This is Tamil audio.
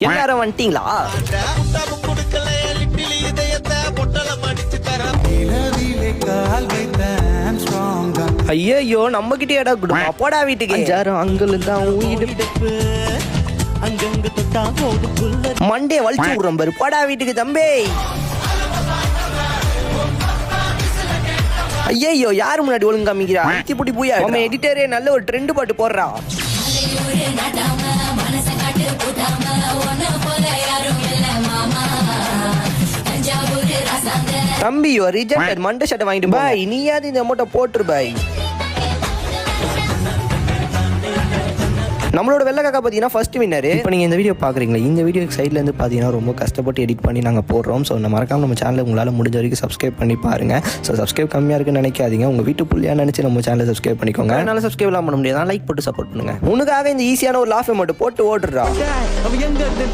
எல்லாரும் வந்துட்டீங்களா? ஐயோ நம்ம கிட்டே இடம் கொடுப்பா போடா வீட்டுக்கு. யாரும் அங்கிள் தான் மண்டே வலிச்சு விடுறோம் பாரு. போடா வீட்டுக்கு தம்பி. ஐயோ யாரு முன்னாடி ஒழுங்கு காமிக்கிறா? புடி போயா நம்ம எடிட்டரே நல்ல ஒரு ட்ரெண்ட் பாட்டு போடுறா. தம்பி ரிஜெக்டட் மண்டை ஷர்ட் வாங்கிட்டு பாய். நீயாவது இந்த அமௌண்ட்டை போட்டுரு பாய். நம்மளோட வெள்ளக்காக்கா பார்த்தீங்கன்னா ஃபர்ஸ்ட் வின்னர். இப்போ நீங்கள் இந்த வீடியோ பார்க்குறீங்களா? இந்த வீடியோ சைடில் இருந்து பார்த்தீங்கன்னா ரொம்ப கஷ்டப்பட்டு எடிட் பண்ணி நாங்கள் போடுறோம். ஸோ மறக்காம நம்ம சேனலை உங்களால் முடிஞ்ச வரைக்கும் சப்ஸ்கிரைப் பண்ணி பாருங்கள். ஸோ சப்ஸ்கிரைப் கம்மியாக இருக்குன்னு நினைக்காதீங்க. உங்கள் வீட்டு புள்ளியாக நினச்சி நம்ம சேனலை சப்ஸ்கிரைப் பண்ணிக்கோங்க. அதனால சப்ஸ்கிரைப்லாம் பண்ண முடியாது, லைக் போட்டு சப்போர்ட் பண்ணுங்கள். உனக்காக இந்த ஈஸியான ஒரு லாஃபை மட்டும் போட்டு ஓடுறா.